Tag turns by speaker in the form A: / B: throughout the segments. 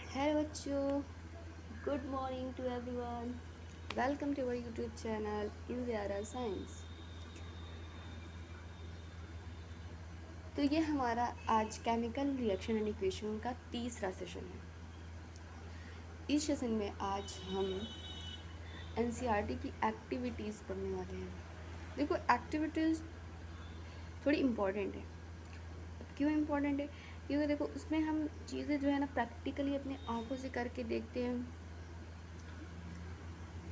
A: Hello बच्चों, good morning to everyone. Welcome to our YouTube channel in Ziyara science. तो ये हमारा आज केमिकल रिएक्शन एंड इक्वेशन का तीसरा सेशन है। इस सेशन में आज हम एनसीईआरटी की एक्टिविटीज़ पढ़ने वाले हैं। देखो, एक्टिविटीज़ थोड़ी इम्पॉर्टेंट है। क्यों इम्पॉर्टेंट है? क्योंकि देखो, उसमें हम चीज़ें जो है ना प्रैक्टिकली अपने आँखों से करके देखते हैं,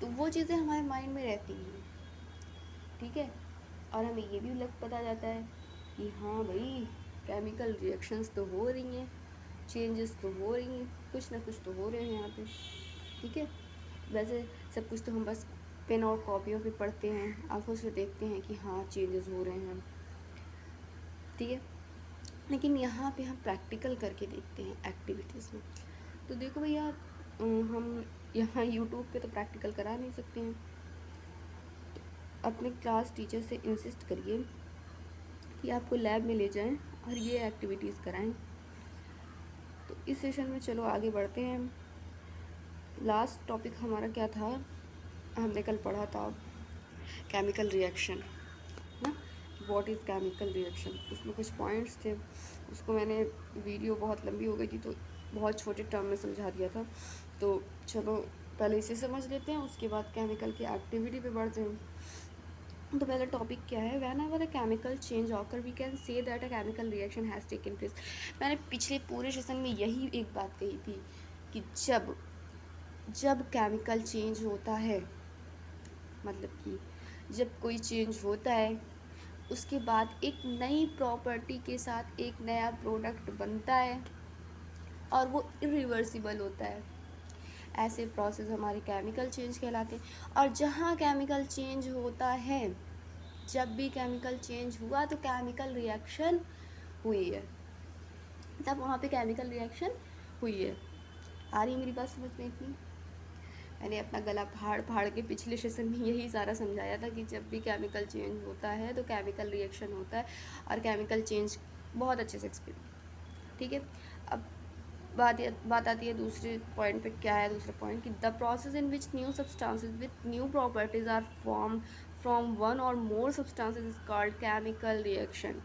A: तो वो चीज़ें हमारे माइंड में रहती हैं। ठीक है, और हमें ये भी लग पता जाता है कि हाँ भाई, केमिकल रिएक्शंस तो हो रही हैं, चेंजेस तो हो रही हैं, कुछ ना कुछ तो हो रहे हैं यहाँ पे। ठीक है, वैसे सब कुछ तो हम बस पेन और कॉपियों पे पढ़ते हैं, आंखों से देखते हैं कि हाँ चेंजेस हो रहे हैं। ठीक है, लेकिन यहाँ पे हम प्रैक्टिकल करके देखते हैं एक्टिविटीज़ में। तो देखो भैया, हम यहाँ यूट्यूब पे तो प्रैक्टिकल करा नहीं सकते हैं, तो अपने क्लास टीचर से इंसिस्ट करिए कि आपको लैब में ले जाएं और ये एक्टिविटीज़ कराएं। तो इस सेशन में चलो आगे बढ़ते हैं। लास्ट टॉपिक हमारा क्या था? हमने कल पढ़ा था केमिकल रिएक्शन ना, व्हाट इज़ केमिकल रिएक्शन। उसमें कुछ पॉइंट्स थे, उसको मैंने वीडियो बहुत लंबी हो गई थी तो बहुत छोटे टर्म में समझा दिया था। तो चलो पहले इसे समझ लेते हैं, उसके बाद केमिकल की एक्टिविटी पे बढ़ते हैं। तो पहला टॉपिक क्या है? Whenever a chemical change occur we can say that a chemical reaction has taken place. मैंने पिछले पूरे सेशन में यही एक बात कही थी कि जब जब केमिकल चेंज होता है, मतलब कि जब कोई चेंज होता है, उसके बाद एक नई प्रॉपर्टी के साथ एक नया प्रोडक्ट बनता है और वो इरिवर्सिबल होता है। ऐसे प्रोसेस हमारे केमिकल चेंज कहलाते हैं। और जहाँ केमिकल चेंज होता है, जब भी केमिकल चेंज हुआ तो केमिकल रिएक्शन हुई है, तब वहाँ पे केमिकल रिएक्शन हुई है। आ रही मेरी बात समझ में इतनी? मैंने अपना गला फाड़ फाड़ के पिछले सेशन में यही सारा समझाया था कि जब भी केमिकल चेंज होता है तो केमिकल रिएक्शन होता है, और केमिकल चेंज बहुत अच्छे से एक्सप्लेन। ठीक है, अब बात आती है दूसरे पॉइंट पे। क्या है दूसरा पॉइंट? कि the process in which new substances with new properties are form from one or more substances is called chemical reaction.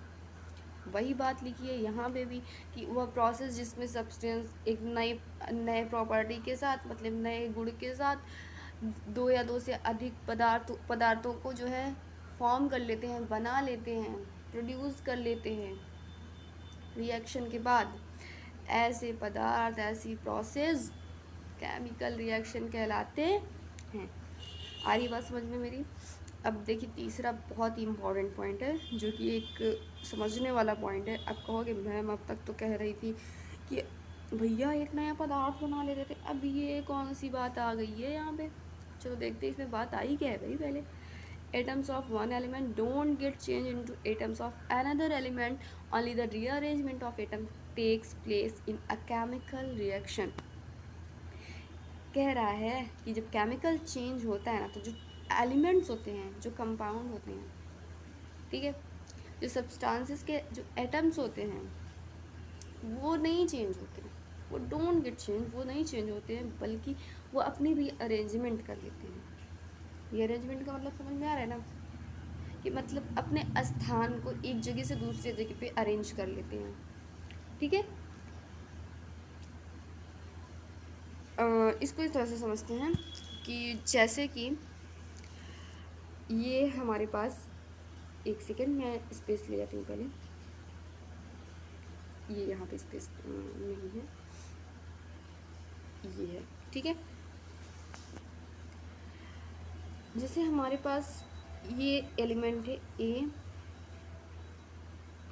A: वही बात लिखी है यहाँ पे भी कि वह प्रोसेस जिसमें सब्सटेंस एक नए प्रॉपर्टी के साथ, मतलब नए गुण के साथ दो या दो से अधिक पदार्थों को जो है फॉर्म कर लेते हैं, बना लेते हैं, प्रोड्यूस कर लेते हैं रिएक्शन के बाद, ऐसे पदार्थ, ऐसी प्रोसेस केमिकल रिएक्शन कहलाते हैं। आ रही बात समझ में मेरी? अब देखिए, तीसरा बहुत ही इम्पॉर्टेंट पॉइंट है, जो कि एक समझने वाला पॉइंट है। अब कहोगे मैम अब तक तो कह रही थी कि भैया एक नया पदार्थ बना लेते थे, अब ये कौन सी बात आ गई है यहाँ पे? चलो देखते हैं इसमें बात आई क्या है भाई। पहले, atoms of one element don't get changed into atoms of another element, only the rearrangement of atom takes place in a chemical reaction। कह रहा है कि जब केमिकल चेंज होता है ना, तो जो एलिमेंट्स होते हैं, जो कंपाउंड होते हैं, ठीक है, जो सब्सटेंसेस के जो एटम्स होते हैं, वो नहीं चेंज होते हैं, वो डोंट गेट चेंज, वो नहीं चेंज होते हैं, बल्कि वो अपनी रीअरेंजमेंट कर लेते हैं। रीअरेंजमेंट का मतलब समझ में आ रहा है ना? कि मतलब अपने स्थान को एक जगह से दूसरी जगह पे अरेंज कर लेते हैं। ठीक है, इसको इस तरह से समझते हैं कि जैसे कि ये हमारे पास, एक सेकेंड मैं स्पेस ले जाती हूँ पहले, ये यहाँ पे स्पेस नहीं है, ये है। ठीक है, जैसे हमारे पास ये एलिमेंट है ए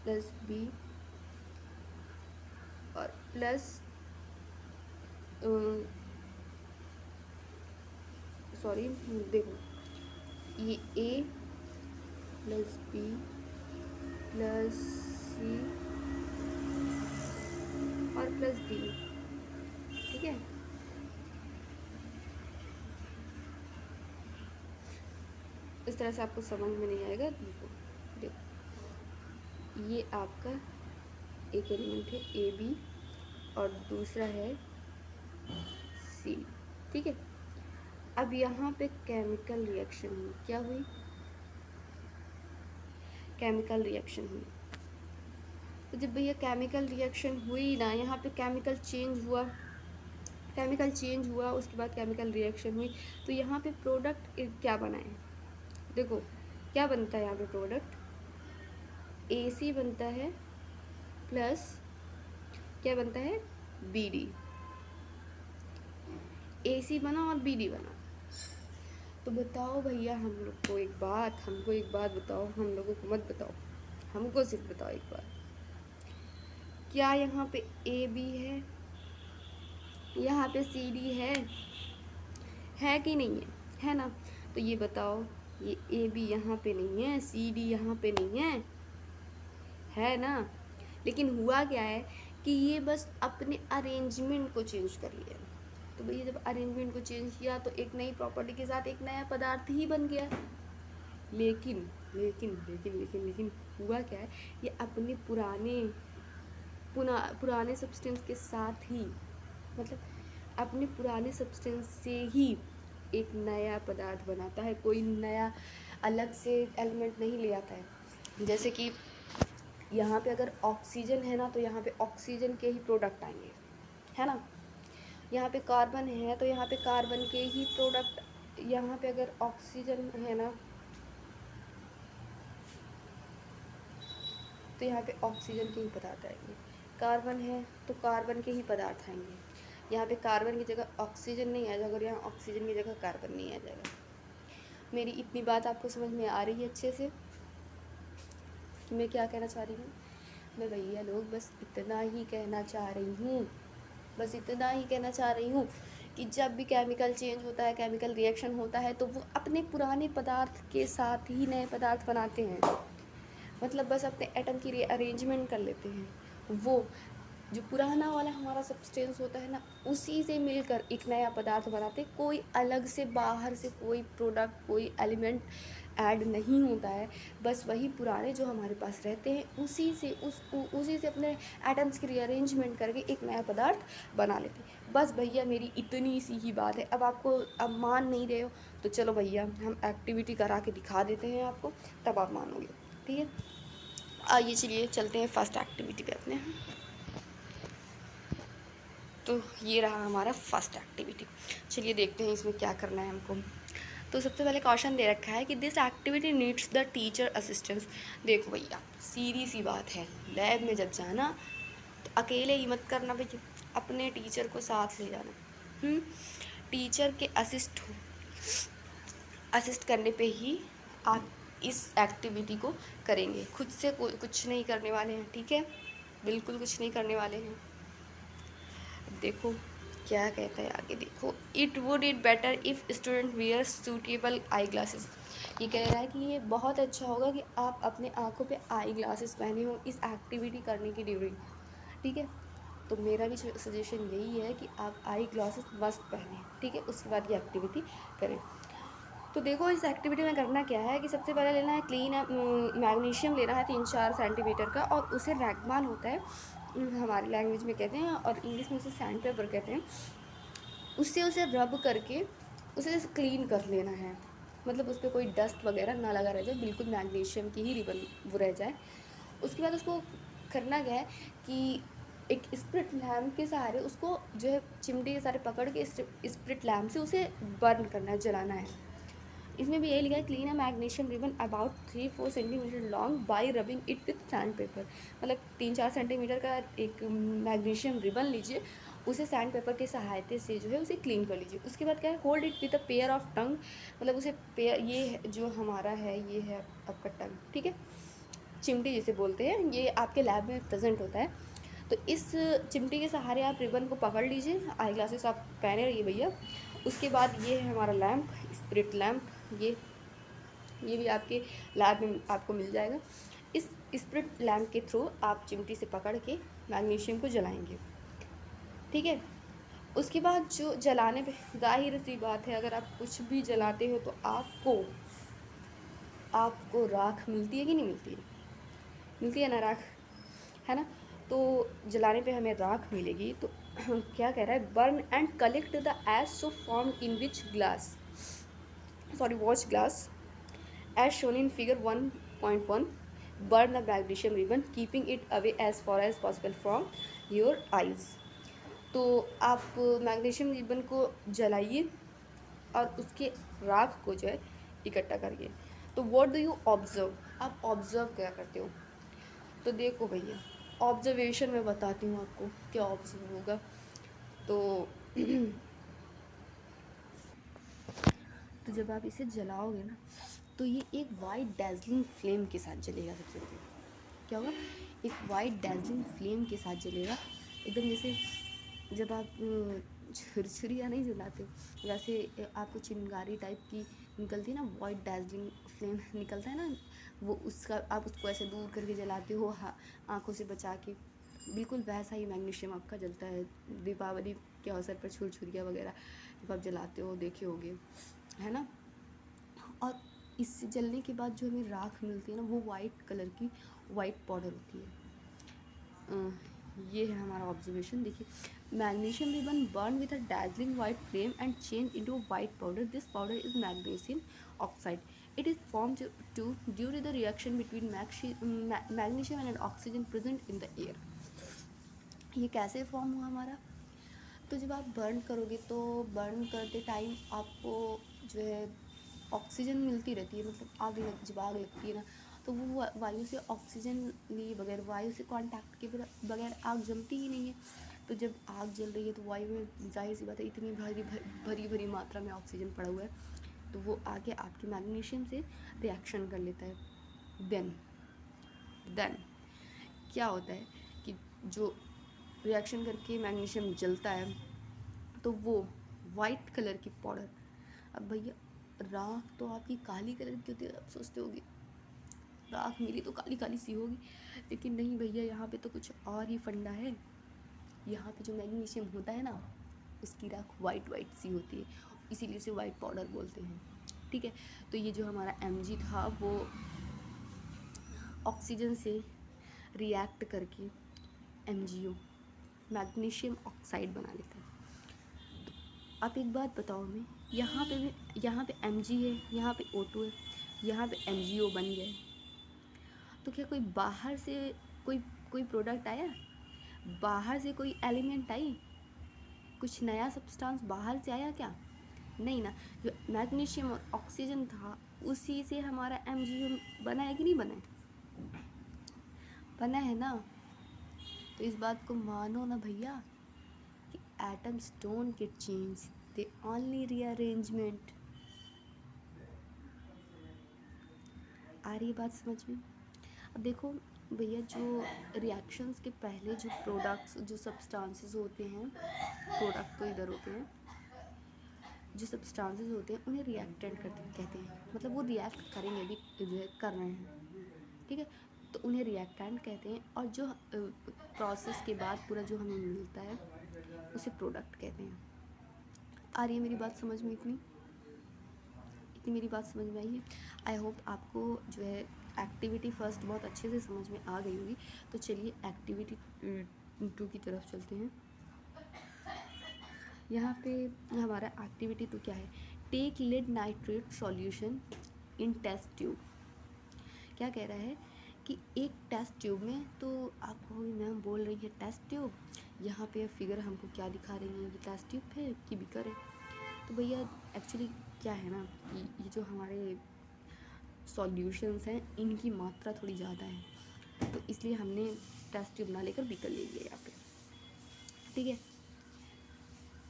A: प्लस बी और प्लस, सॉरी देखो, ये ए प्लस बी प्लस सी और प्लस डी। ठीक है, इस तरह से आपको समझ में नहीं आएगा। देखो देखो, ये आपका एक एलिमेंट है ए बी और दूसरा है सी। ठीक है, अब यहाँ पे केमिकल रिएक्शन हुई, क्या हुई, केमिकल रिएक्शन हुई। तो जब भैया केमिकल रिएक्शन हुई ना, यहाँ पे केमिकल चेंज हुआ, केमिकल चेंज हुआ, उसके बाद केमिकल रिएक्शन हुई, तो यहाँ पे प्रोडक्ट क्या बना है, देखो क्या बनता है यहाँ पे प्रोडक्ट, AC बनता है प्लस क्या बनता है, BD। AC बना और BD बना। तो बताओ भैया हम लोग को एक बात, हमको एक बात बताओ, हम लोगों को मत बताओ, हमको सिर्फ बताओ एक बात, क्या यहाँ पे AB है, यहाँ पे CD है कि नहीं है ना। तो ये बताओ, ये AB यहाँ पे नहीं है, CD यहाँ पे नहीं है ना। लेकिन हुआ क्या है कि ये बस अपने अरेंजमेंट को चेंज कर लिया। तो भैया जब अरेंजमेंट को चेंज किया तो एक नई प्रॉपर्टी के साथ एक नया पदार्थ ही बन गया। लेकिन लेकिन लेकिन लेकिन लेकिन हुआ क्या है, ये अपने पुराने सब्सटेंस के साथ ही, मतलब अपने पुराने सब्सटेंस से ही एक नया पदार्थ बनाता है, कोई नया अलग से एलिमेंट नहीं ले आता है। जैसे कि यहाँ पे अगर ऑक्सीजन है ना, तो यहाँ पे ऑक्सीजन के ही प्रोडक्ट आएंगे, है ना। यहाँ पे कार्बन है तो यहाँ पे कार्बन के ही प्रोडक्ट, यहाँ पे अगर ऑक्सीजन है ना तो यहाँ पे ऑक्सीजन के ही पदार्थ आएंगे, कार्बन है तो कार्बन के ही पदार्थ आएंगे। यहाँ पे कार्बन की जगह ऑक्सीजन नहीं आ जाएगा और यहाँ ऑक्सीजन की जगह कार्बन नहीं आ जाएगा। मेरी इतनी बात आपको समझ में आ रही है अच्छे से कि मैं क्या कहना चाह रही हूँ। मैं भैया लोग बस इतना ही कहना चाह रही हूँ, बस इतना ही कहना चाह रही हूँ कि जब भी केमिकल चेंज होता है, केमिकल रिएक्शन होता है, तो वो अपने पुराने पदार्थ के साथ ही नए पदार्थ बनाते हैं। मतलब बस अपने एटम की रीअरेंजमेंट कर लेते हैं। वो जो पुराना वाला हमारा सब्सटेंस होता है ना, उसी से मिलकर एक नया पदार्थ बनाते, कोई अलग से बाहर से कोई प्रोडक्ट, कोई एलिमेंट ऐड नहीं होता है। बस वही पुराने जो हमारे पास रहते हैं उसी से अपने एटम्स की रीअरेंजमेंट करके एक नया पदार्थ बना लेते हैं। बस भैया मेरी इतनी सी ही बात है। अब मान नहीं रहे हो तो चलो भैया हम एक्टिविटी करा के दिखा देते हैं आपको, तब आप मानोगे। ठीक है, आइए चलिए चलते हैं फर्स्ट एक्टिविटी पे अपने। तो ये रहा हमारा फर्स्ट एक्टिविटी। चलिए देखते हैं इसमें क्या करना है हमको। तो सबसे पहले क्वेश्चन दे रखा है कि this activity needs the teacher assistance. देखो भैया सीधी सी बात है, लैब में जब जाना तो अकेले ही मत करना भैया, अपने टीचर को साथ ले जाना। टीचर के असिस्ट करने पे ही आप इस एक्टिविटी को करेंगे, खुद से कुछ नहीं करने वाले हैं। ठीक है, बिल्कुल कुछ नहीं करने वाले हैं। देखो क्या कहता है आगे, देखो it would it better if student wear suitable eye glasses. ये कह रहा है कि ये बहुत अच्छा होगा कि आप अपने आँखों पे आई ग्लासेस पहने हो इस एक्टिविटी करने की ड्यूरिंग। ठीक है, तो मेरा भी सजेशन यही है कि आप आई ग्लासेस मस्ट पहने। ठीक है, उसके बाद ये एक्टिविटी करें। तो देखो इस एक्टिविटी में करना क्या है कि सबसे पहले लेना है क्लीन मैग्नीशियम लेना है 3-4 सेंटीमीटर का, और उसे रैगमाल होता है हमारी लैंग्वेज में कहते हैं और इंग्लिश में उसे सैंड पेपर कहते हैं। उससे उसे रब करके उसे क्लीन कर लेना है, मतलब उस पर कोई डस्ट वगैरह ना लगा रह जाए, बिल्कुल मैग्नीशियम की ही रिबन वो रह जाए। उसके बाद उसको करना क्या है कि एक स्प्रिट लैम्प के सहारे उसको जो है चिमटी के सहारे पकड़ के स्प्रिट लैम्प से उसे बर्न करना है, जलाना है। इसमें भी यही लिखा है clean a magnesium ribbon about 3-4 centimetre long by rubbing it with sand paper. मतलब 3-4 सेंटीमीटर का एक मैग्नीशियम रिबन लीजिए, उसे सैंड पेपर के सहायता से जो है उसे क्लीन कर लीजिए। उसके बाद क्या है, hold it with a pair of tongue, मतलब उसे पेयर, ये जो हमारा है ये है आपका टंग। ठीक है, चिमटी जिसे बोलते हैं, ये आपके लैब में प्रेजेंट होता है। तो इस चिमटी के सहारे आप रिबन को पकड़ लीजिए, आई ग्लासेस आप पहने रहिए भैया। उसके बाद ये है हमारा लैम्प, स्प्रिट लैम्प, ये भी आपके लैब में आपको मिल जाएगा। इस स्प्रिट लैम्प के थ्रू आप चिमटी से पकड़ के मैग्नीशियम को जलाएंगे। ठीक है, उसके बाद जो जलाने पे जाहिर सी बात है, अगर आप कुछ भी जलाते हो तो आपको राख मिलती है कि नहीं मिलती है, मिलती है ना राख, है ना। तो जलाने पे हमें राख मिलेगी, तो क्या कह रहा है, burn and collect the ash so form in which glass, sorry watch glass, as shown in figure 1.1. Burn the magnesium ribbon keeping it away as far as possible from your eyes. तो आप magnesium ribbon को जलाइए और उसके राख को जो है इकट्ठा करिए। तो व्हाट डू यू ऑब्जर्व, आप ऑब्जर्व क्या करते हो? तो देखो भैया, ऑब्जर्वेशन में बताती हूँ आपको क्या ऑब्जर्व होगा। तो तो जब आप इसे जलाओगे ना, तो ये एक वाइट डैज़लिंग फ्लेम के साथ जलेगा। सबसे पहले क्या होगा, एक वाइट डैज़लिंग फ्लेम के साथ जलेगा, एकदम जैसे जब आप छुरछुरियाँ नहीं जलाते वैसे आपको चिंगारी टाइप की निकलती है ना, वाइट डैज़लिंग फ्लेम निकलता है ना, वो उसका आप उसको ऐसे दूर करके जलाते हो, हाँ, आँखों से बचा के, बिल्कुल वैसा ही मैग्नीशियम आपका जलता है दीपावली के अवसर पर। छुरछुरियाँ वगैरह जब आप जलाते हो देखे होगे, है ना। और इससे जलने के बाद जो हमें राख मिलती है ना, वो वाइट कलर की वाइट पाउडर होती है। ये है हमारा ऑब्जर्वेशन। देखिए, magnesium ribbon burn with a dazzling white flame and change into a white powder. This powder is magnesium oxide. It is formed due to the reaction between magnesium and oxygen present in the air. ये कैसे form हुआ हमारा? तो जब आप burn करोगे तो burn करते टाइम आपको जो है ऑक्सीजन मिलती रहती है, मतलब जब आग लगती है ना, तो वो वायु से ऑक्सीजन लिए बगैर, वायु से कांटेक्ट के बगैर आग जमती ही नहीं है। तो जब आग जल रही है तो वायु में जाहिर सी बात है इतनी भरी भरी मात्रा में ऑक्सीजन पड़ा हुआ है, तो वो आके आपके मैग्नीशियम से रिएक्शन कर लेता है। देन क्या होता है कि जो रिएक्शन करके मैग्नीशियम जलता है, तो वो वाइट कलर की पाउडर, अब भैया राख तो आपकी काली कलर की होती है, आप सोचते होगी राख मिली तो काली काली सी होगी, लेकिन नहीं भैया, यहाँ पे तो कुछ और ही फंडा है। यहाँ पे जो मैग्नीशियम होता है ना, उसकी राख वाइट वाइट सी होती है, इसीलिए उसे वाइट पाउडर बोलते हैं। ठीक है, तो ये जो हमारा Mg था वो ऑक्सीजन से रिएक्ट करके MgO मैग्नीशियम ऑक्साइड बना लेता है। आप एक बात बताओ हमें, यहाँ पे Mg है, यहाँ पे O2 है, यहाँ पे MgO बन गया है, तो क्या कोई बाहर से कोई प्रोडक्ट आया, बाहर से कोई एलिमेंट आई, कुछ नया सब्सटेंस बाहर से आया क्या? नहीं ना। जो मैग्नीशियम और ऑक्सीजन था उसी से हमारा MgO बना है कि नहीं बना है? बना है ना। तो इस बात को मानो ना भैया कि atoms don't get change, they only rearrangement. आ रही है बात समझ में? अब देखो भैया, जो रिएक्शंस के पहले जो प्रोडक्ट्स, जो सब्सटेंसेस होते हैं, प्रोडक्ट तो इधर होते हैं, जो सब्सटेंसेस होते हैं उन्हें रिएक्टेंट कहते हैं, मतलब वो रिएक्ट करेंगे भी, जो है कर रहे हैं, ठीक है, तो उन्हें रिएक्टेंट कहते हैं। और जो प्रोसेस के बाद पूरा जो हमें मिलता है उसे प्रोडक्ट कहते हैं। आ रही है मेरी बात समझ में? इतनी मेरी बात समझ में आई है? आई होप आपको जो है एक्टिविटी फर्स्ट बहुत अच्छे से समझ में आ गई होगी। तो चलिए एक्टिविटी 2 की तरफ चलते हैं। यहाँ पे हमारा एक्टिविटी 2 क्या है? Take lead nitrate solution in test tube. क्या कह रहा है कि एक टेस्ट ट्यूब में, तो आप कहोगे मैम बोल रही है टेस्ट ट्यूब, यहाँ पे फिगर हमको क्या दिखा रही है, ये टेस्ट ट्यूब है कि बीकर है? तो भैया एक्चुअली क्या है ना कि ये जो हमारे सॉल्यूशंस हैं इनकी मात्रा थोड़ी ज़्यादा है, तो इसलिए हमने टेस्ट ट्यूब ना लेकर बीकर ले लिया यहाँ पे, ठीक है।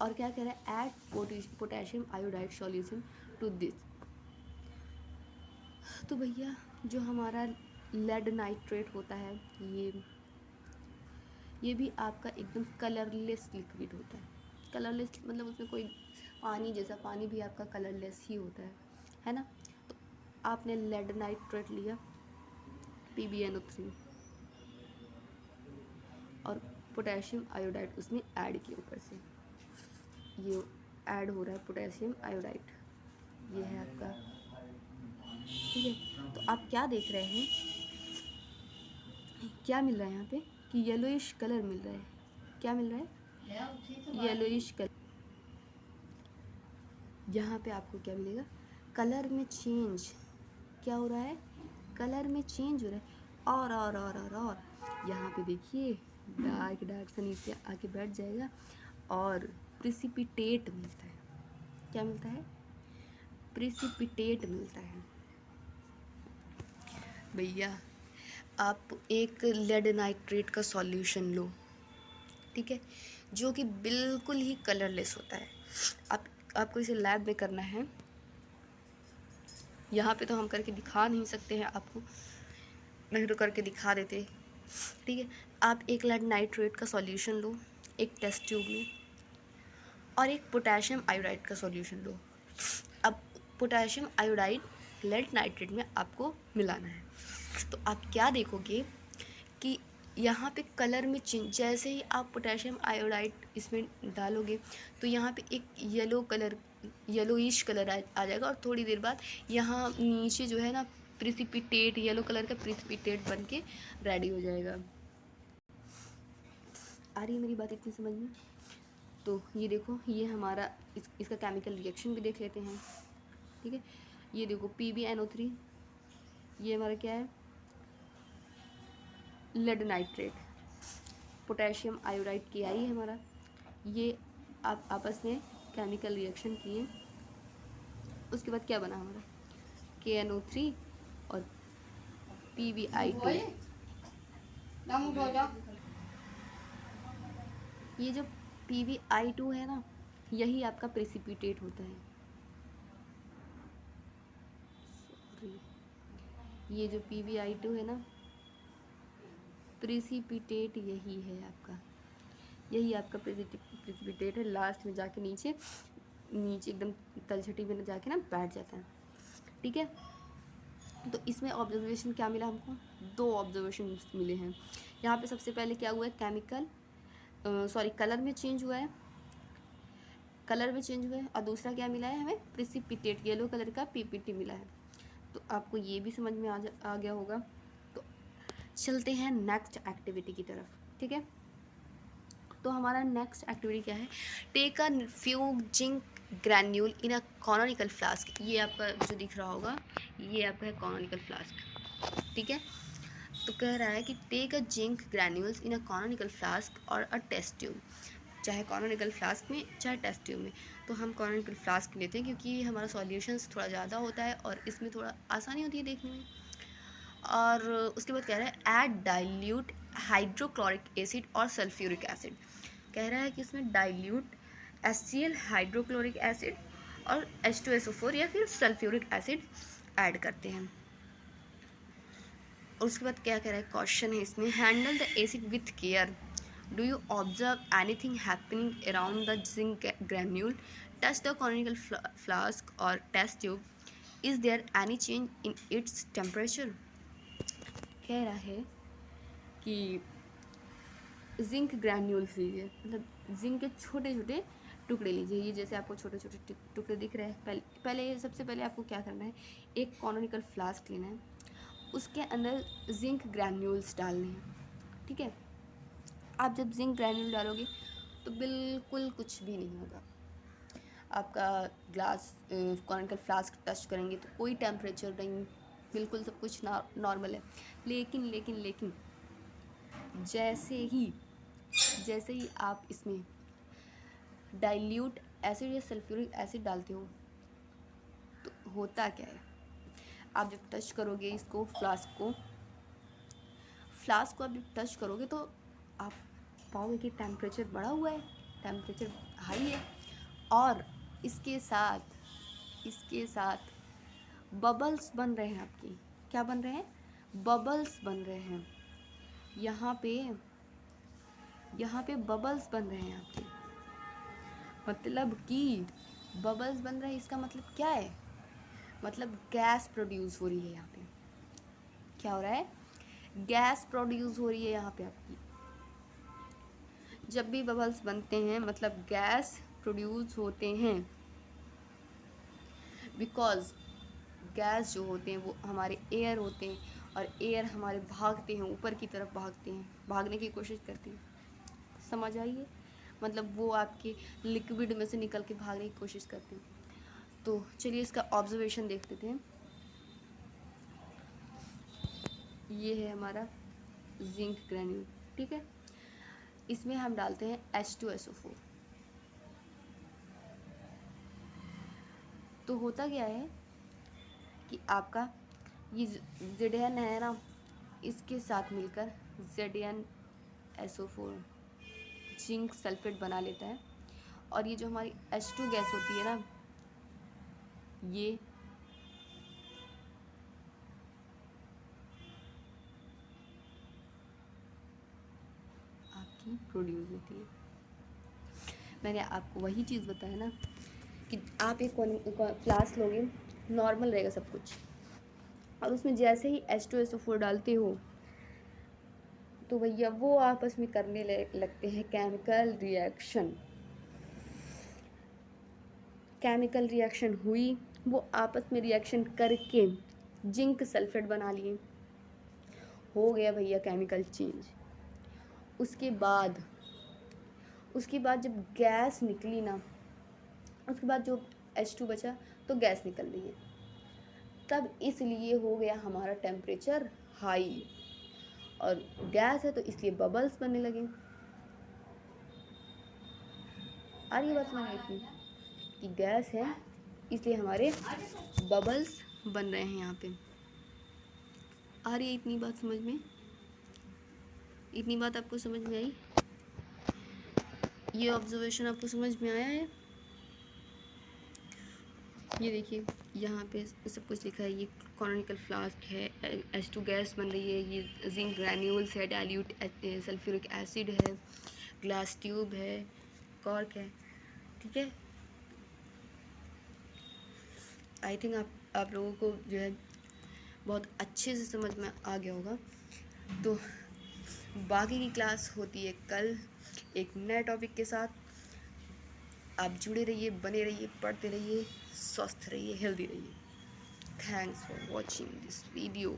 A: और क्या कह रहा है, add potassium iodide solution to this. तो भैया जो हमारा लेड नाइट्रेट होता है, ये भी आपका एकदम कलरलेस लिक्विड होता है। कलरलेस मतलब उसमें कोई पानी जैसा, पानी भी आपका कलरलेस ही होता है ना। तो आपने लेड नाइट्रेट लिया PbNO3 और पोटेशियम आयोडाइड उसमें ऐड किया ऊपर से, ये ऐड हो रहा है पोटेशियम आयोडाइड, ये है आपका, ठीक है। तो आप क्या देख रहे हैं, क्या मिल रहा है यहाँ पे कि येलोइश कलर मिल रहा है। क्या मिल रहा है? Yellowish colour. यहाँ पे आपको क्या मिलेगा, कलर में चेंज। क्या हो रहा है, कलर में चेंज हो रहा है। और यहाँ पे देखिए डार्क डार्क सा नीचे आके बैठ जाएगा और प्रिसिपिटेट मिलता है। क्या मिलता है, प्रिसिपिटेट मिलता है। भैया आप एक लेड नाइट्रेट का सॉल्यूशन लो, ठीक है, जो कि बिल्कुल ही कलरलेस होता है। आपको इसे लैब में करना है। यहाँ पे तो हम करके दिखा नहीं सकते हैं आपको, नहीं तो करके दिखा देते, ठीक है। आप एक लेड नाइट्रेट का सॉल्यूशन लो एक टेस्ट ट्यूब में, और एक पोटेशियम आयोडाइड का सॉल्यूशन लो। अब पोटेशियम आयोडाइड लेड नाइट्रेट में आपको मिलाना है, तो आप क्या देखोगे कि यहाँ पे कलर में चेंज। जैसे ही आप पोटेशियम आयोडाइड इसमें डालोगे तो यहाँ पे एक येलोइश कलर आ जाएगा, और थोड़ी देर बाद यहाँ नीचे जो है ना प्रिसिपिटेट, येलो कलर का प्रिसिपिटेट बन के रेडी हो जाएगा। आ रही है मेरी बात इतनी समझ में? तो ये देखो, ये हमारा इसका केमिकल रिएक्शन भी देख लेते हैं, ठीक है। ये देखो PbNO3, ये हमारा क्या है, lead nitrate, potassium iodide KI है हमारा। ये आप आपस में केमिकल रिएक्शन किए, उसके बाद क्या बना हमारा, KNO3 और PbI2। ये जो PbI2 है ना, यही आपका प्रेसिपिटेट होता है। ये जो PbI2 है ना, प्रेसिपिटेट यही है आपका, यही आपका प्रेसिपिटेट है। लास्ट में जाके नीचे एकदम तलछटी में जाके ना बैठ जाता है, ठीक है। तो इसमें ऑब्जर्वेशन क्या मिला हमको, 2 ऑब्जर्वेशन मिले हैं। यहाँ पे सबसे पहले क्या हुआ है, कलर में चेंज हुआ है, और दूसरा क्या मिला है हमें, प्रेसिपिटेट, येलो कलर का PPT मिला है। तो आपको ये भी समझ में आ गया होगा। तो चलते हैं नेक्स्ट एक्टिविटी की तरफ, ठीक है। तो हमारा नेक्स्ट एक्टिविटी क्या है, take a few zinc granule in a conical flask. ये आपका जो दिख रहा होगा, ये आपका है कॉनोनिकल फ्लास्क, ठीक है। तो कह रहा है कि take a zinc granules in a conical flask और अ टेस्ट ट्यूब, चाहे कॉनोनिकल फ्लास्क में चाहे टेस्ट ट्यूब में। तो हम कॉनोनिकल फ्लास्क लेते हैं क्योंकि हमारा सॉल्यूशंस थोड़ा ज़्यादा होता है और इसमें थोड़ा आसानी होती है देखने में। और उसके बाद कह रहा है ऐड डाइल्यूट हाइड्रोक्लोरिक एसिड और सल्फ्यूरिक एसिड। कह रहा है कि इसमें डाइल्यूट HCl हाइड्रोक्लोरिक एसिड और H2SO4 या फिर सल्फ्यूरिक एसिड ऐड करते हैं। और उसके बाद क्या कह रहा है, क्वेश्चन है इसमें, handle the acid with care, do you observe anything happening around the zinc granule, touch the conical flask और test tube, is there any change in its temperature. कह रहा है कि जिंक ग्रैन्यूल्स लीजिए, मतलब जिंक के छोटे छोटे टुकड़े लीजिए। ये जैसे आपको छोटे छोटे टुकड़े दिख रहे हैं। पहले सबसे पहले आपको क्या करना है, एक कॉनोनिकल फ्लास्क लेना है, उसके अंदर जिंक ग्रैन्यूल्स डालने हैं, ठीक है। आप जब जिंक ग्रैन्यूल डालोगे तो बिल्कुल कुछ भी नहीं होगा। आपका ग्लास कॉनोनिकल फ्लास्क टच करेंगे तो कोई टेम्परेचर नहीं, बिल्कुल सब कुछ नॉर्मल है। लेकिन जैसे ही आप इसमें डाइल्यूट एसिड या सल्फ्यूरिक एसिड डालते हो तो होता क्या है, आप जब टच करोगे इसको, फ्लास्क को आप जब टच करोगे तो आप पाओगे कि टेम्परेचर बढ़ा हुआ है, टेम्परेचर हाई है, और इसके साथ बबल्स बन रहे हैं आपकी। क्या बन रहे हैं, बबल्स बन रहे हैं। यहाँ पे बबल्स बन रहे हैं आपके, मतलब कि बबल्स बन रहे हैं, इसका मतलब क्या है, मतलब गैस प्रोड्यूस हो रही है। यहाँ पे क्या हो रहा है, गैस प्रोड्यूस हो रही है यहाँ पे आपकी। जब भी बबल्स बनते हैं मतलब गैस प्रोड्यूस होते हैं, बिकॉज गैस जो होते हैं वो हमारे एयर होते हैं, और एयर हमारे भागते हैं, ऊपर की तरफ भागते हैं, भागने की कोशिश करते हैं। समझ आइए, मतलब वो आपके लिक्विड में से निकल के भागने की कोशिश करते हैं। तो चलिए इसका ऑब्जर्वेशन देख लेते हैं। ये है हमारा जिंक ग्रेन्यूल, ठीक है। इसमें हम डालते हैं H2SO4। तो होता क्या है कि आपका ये ZN है ना, इसके साथ मिलकर ZnSO4 जिंक सल्फेट बना लेता है। और ये जो हमारी H2 गैस होती है ना, ये आपकी प्रोड्यूस होती है। मैंने आपको वही चीज़ बताया ना कि आप एक फ्लास्क लोगे, नॉर्मल रहेगा सब कुछ, और उसमें जैसे ही H2SO4 डालते हो तो भैया वो आपस में करने लगते हैं केमिकल रिएक्शन। केमिकल रिएक्शन हुई, वो आपस में रिएक्शन करके जिंक सल्फेट बना लिए, हो गया भैया केमिकल चेंज। उसके बाद जब गैस निकली ना, उसके बाद जो H2 बचा तो गैस निकल रही है, तब इसलिए हो गया हमारा टेम्परेचर हाई, और गैस है तो इसलिए बबल्स बनने लगे। आ रही है बात समझ में कि गैस है इसलिए हमारे बबल्स बन रहे हैं यहाँ पे। आ रही है इतनी बात समझ में? इतनी बात आपको समझ में आई? ये ऑब्जर्वेशन आपको समझ में आया है? ये देखिए यहाँ पे सब कुछ लिखा है। ये कॉनोनिकल फ्लास्क है, H2 गैस बन रही है, ये जिंक ग्रैन्यूल्स है, डाइल्यूट सल्फ्यूरिक एसिड है, ग्लास ट्यूब है, कॉर्क है, ठीक है। आई थिंक आप लोगों को जो है बहुत अच्छे से समझ में आ गया होगा। तो बाकी की क्लास होती है कल एक नए टॉपिक के साथ। आप जुड़े रहिए, बने रहिए, पढ़ते रहिए, स्वस्थ रहिए, हेल्दी रहिए। Thanks for watching this video.